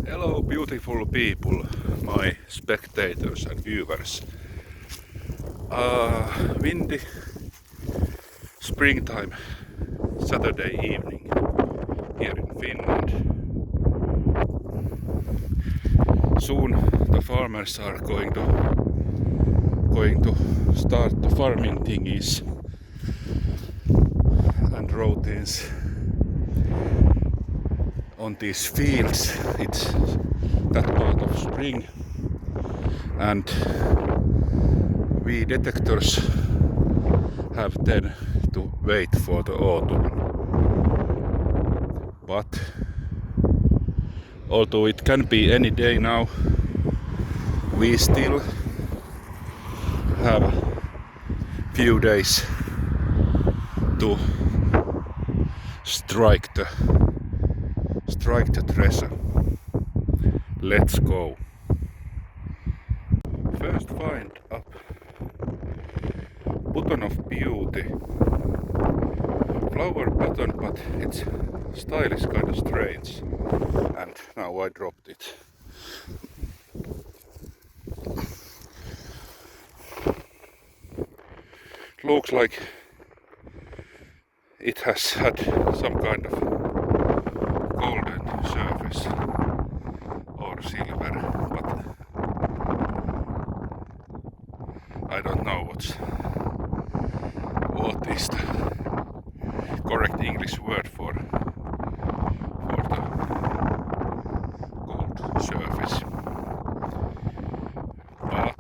Hello beautiful people, my spectators and viewers. Windy springtime Saturday evening here in Finland. Soon the farmers are going to start the farming thingies and routines on these fields. It's that part of spring, and we detectors have then to wait for the autumn. But although it can be any day now, we still have few days to strike the treasure. Let's go. First find up button of beauty. Flower button, but its style is kind of strange. And now I dropped it. Looks like it has had some kind of golden surface or silver, but I don't know what is the correct English word for the gold surface. But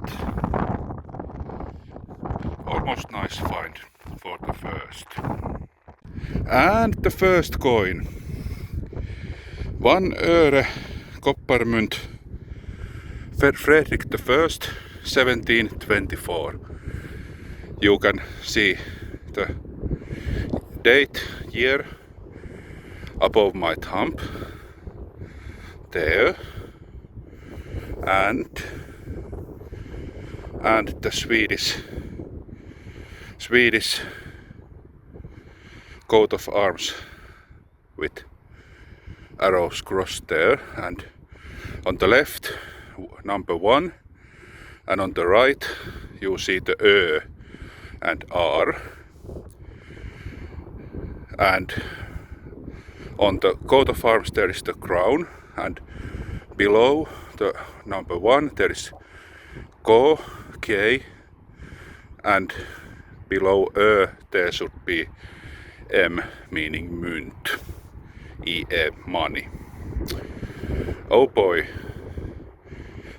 almost nice find for the first. And the first coin. 1 öre kopparmynt, Frederick I, 1724. You can see the date, year above my thumb there, and the Swedish coat of arms with arrows crossed there, and on the left number 1, and on the right you see the Ö and R, and on the coat of arms there is the crown, and below the number 1 there is K, K, and below Ö there should be M, meaning mynt, IE, money. Oh boy,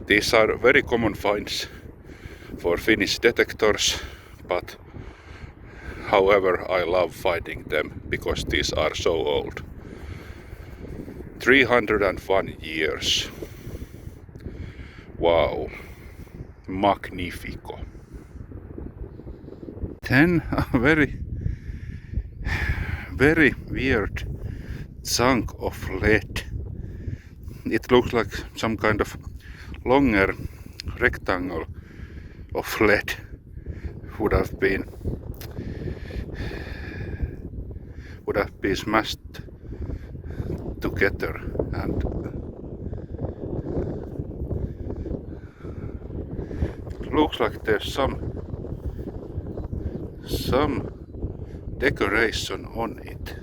these are very common finds for Finnish detectors, but however I love finding them because these are so old. 301 years. Wow, magnifico. Then a very weird chunk of lead. It looks like some kind of longer rectangle of lead would have been smashed together, and looks like there's some decoration on it.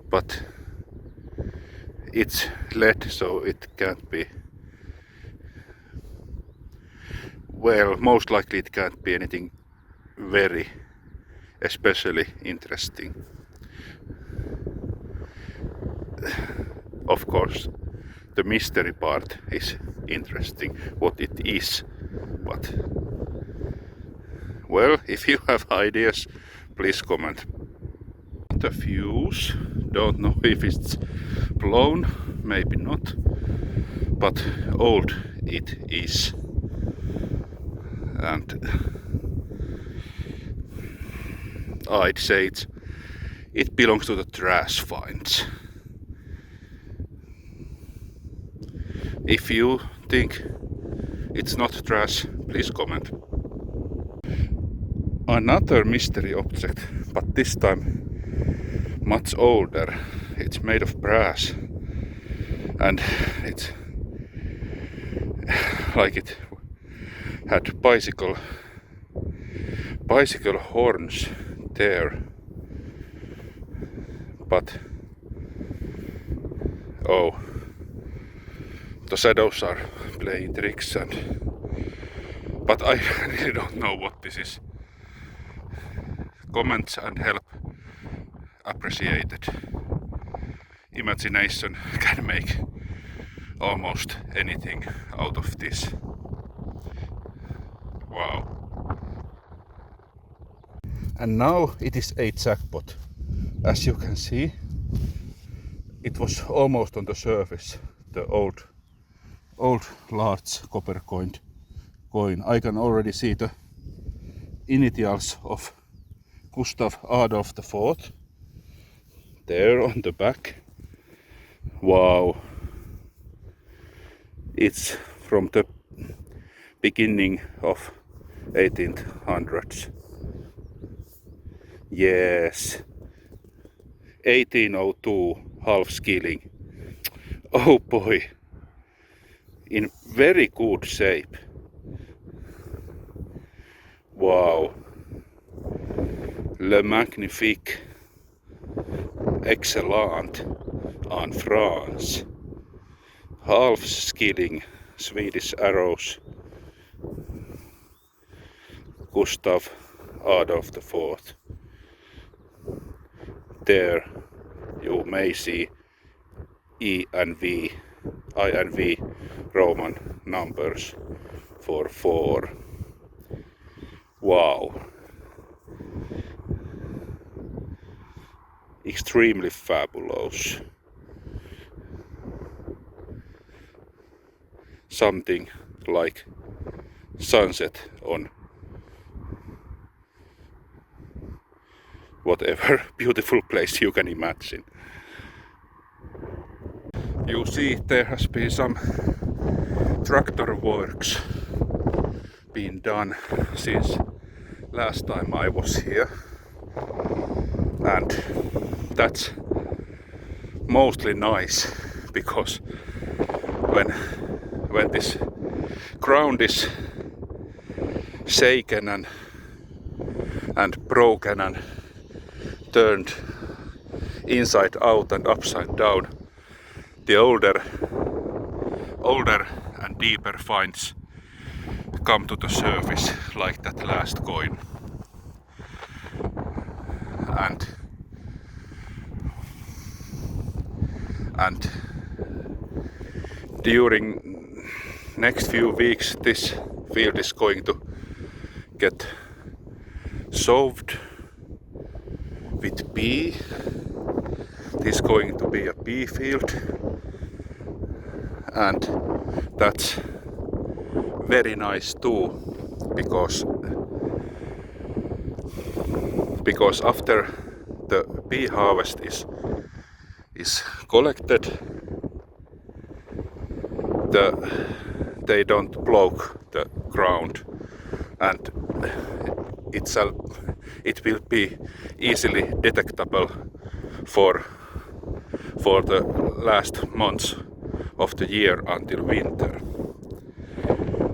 But it's lead, so it can't be, well, most likely it can't be anything very especially interesting. Of course, the mystery part is interesting, what it is, but well, if you have ideas, please comment. The fuse, don't know if it's blown, maybe not, but old it is. And I'd say it belongs to the trash finds. If you think it's not trash, please comment. Another mystery object, but this time much older, it's made of brass, and it's like it had bicycle horns there, but oh, the shadows are playing tricks, but I really don't know what this is. Comments and help appreciated. Imagination can make almost anything out of this. Wow. And now it is a jackpot. As you can see, it was almost on the surface, the old large copper coin. I can already see the initials of Gustav Adolf IV there on the back. Wow, it's from the beginning of 1800s. Yes, 1802 half skilling. Oh boy, in very good shape. Wow, le magnifique, excellent en France. Half skilling Swedish arrows. Gustav Adolf IV. There you may see I and V Roman numbers for 4. Wow. Extremely fabulous. Something like sunset on whatever beautiful place you can imagine. You see, there has been some tractor works being done since last time I was here, and that's mostly nice, because when this ground is shaken and broken and turned inside out and upside down, the older and deeper finds come to the surface, like that last coin. And during next few weeks this field is going to get solved with pea. This is going to be a pea field, and that's very nice too, because after the pea harvest is collected, they don't block the ground, and it will be easily detectable for the last months of the year until winter.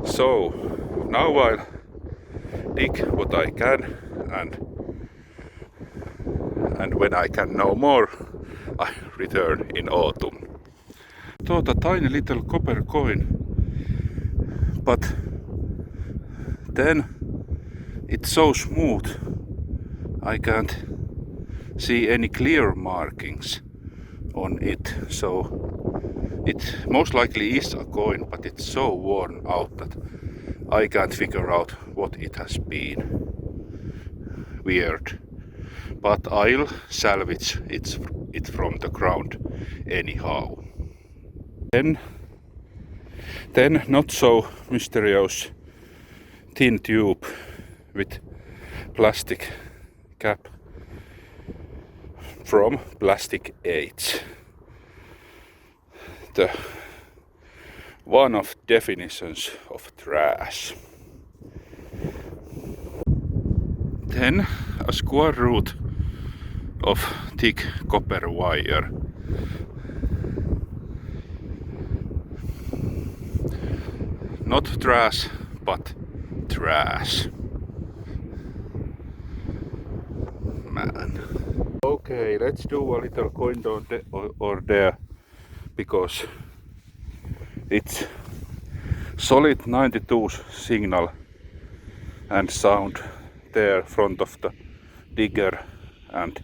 So now I'll dig what I can, and when I can know more, I return in autumn. Thought a tiny little copper coin, but then it's so smooth I can't see any clear markings on it, so it most likely is a coin, but it's so worn out that I can't figure out what it has been. Weird. But I'll salvage it from the ground anyhow. Then not so mysterious tin tube with plastic cap from Plastic Age. The one of definitions of trash. Then a square root of thick copper wire Not trash, but trash. Man. Okay, let's do a little coin down or there, because it's solid 92 signal and sound there front of the digger, and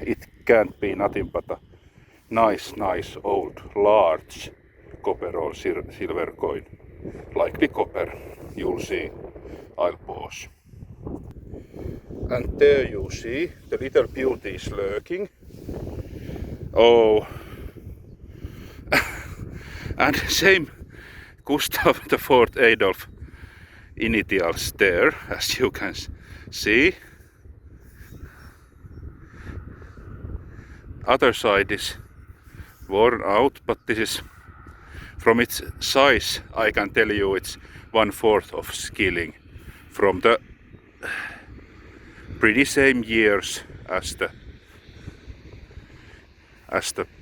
it can't be nothing but a nice old large copper or silver coin, like the copper. You'll see. I'll pause. And there you see the little beauty is lurking. Oh, and same Gustav IV Adolf initials there, as you can see. Other side is worn out, but this is, from its size, I can tell you it's 1/4 of skilling from the pretty same years as the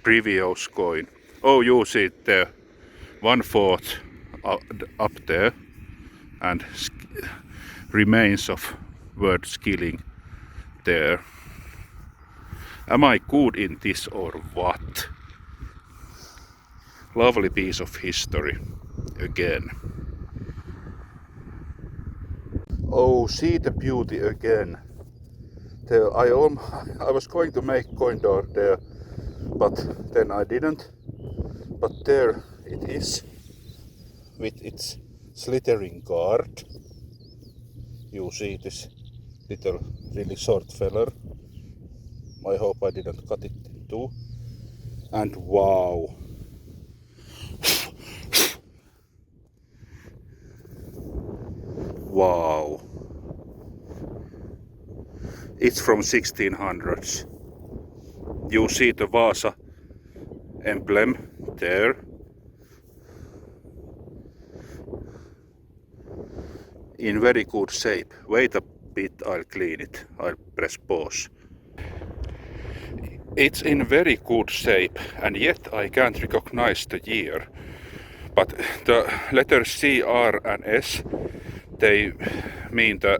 previous coin. Oh, you see it there, 1/4 up there, and remains of word skilling there. Am I good in this or what? Lovely piece of history again. Oh, see the beauty again. There, I was going to make coin door there, but then I didn't. But there it is, with its slithering guard. You see this little really short feller. I hope I didn't cut it in two. And wow. Wow. It's from 1600s. You see the Vasa emblem there. In very good shape. Wait a bit, I'll clean it. I'll press pause. It's in very good shape, and yet I can't recognize the year. But the letters C, R and S, they mean the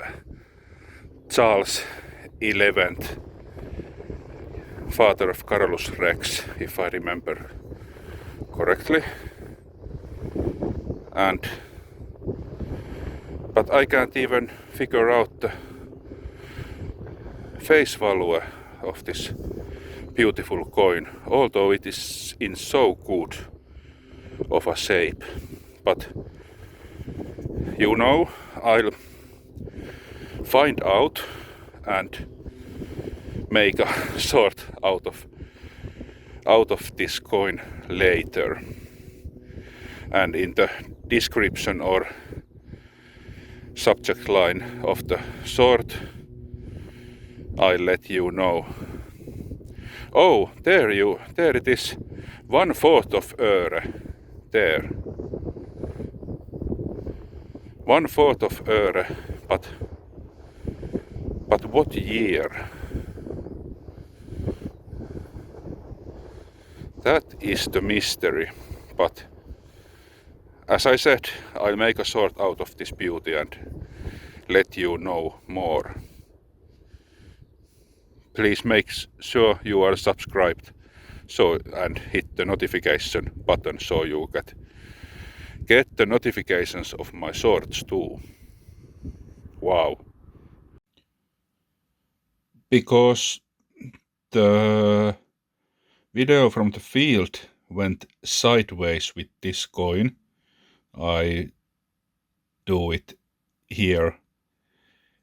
Charles XI, father of Carolus Rex, if I remember correctly. But I can't even figure out the face value of this beautiful coin, although it is in so good of a shape. But you know, I'll find out and make a sort out of this coin later. And in the description or subject line of the sort, I'll let you know. Oh, there it is, 1/4 of öre. There. 1/4 of öre, but what year? That is the mystery. But as I said, I'll make a sort out of this beauty and let you know more. Please make sure you are subscribed and hit the notification button so you get the notifications of my sorts too. Wow. Because the video from the field went sideways with this coin, I do it here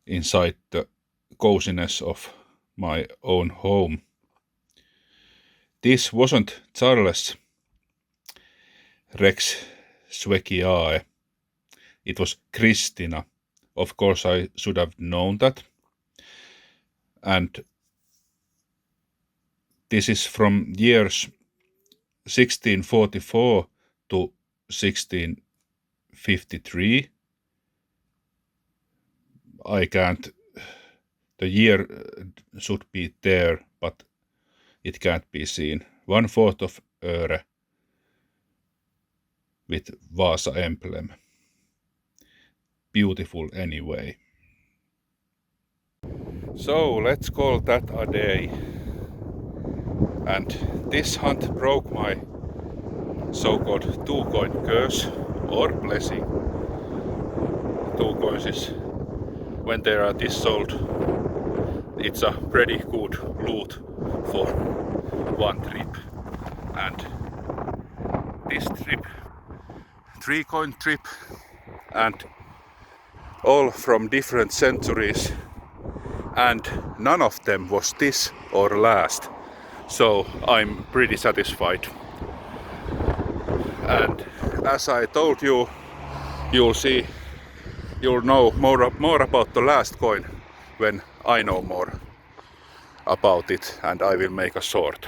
inside the coziness of my own home. This wasn't Charles Rex Swekiae. It was Christina. Of course, I should have known that. And this is from years 1644 to 1653. I can't, the year should be there, but it can't be seen. 1/4 of öre with Vasa emblem. Beautiful anyway. So let's call that a day. And this hunt broke my so-called 2-coin curse or blessing. 2 coins is when they are this sold, it's a pretty good loot for one trip. And this trip, 3-coin trip, and all from different centuries, and none of them was this or last, so I'm pretty satisfied. And as I told you, you'll know more about the last coin when I know more about it, and I will make a short.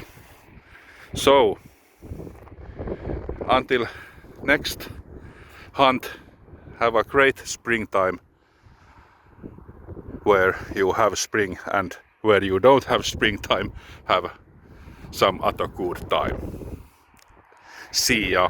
So until next hunt, have a great springtime where you have spring, and where you don't have springtime, have some other good time. See ya!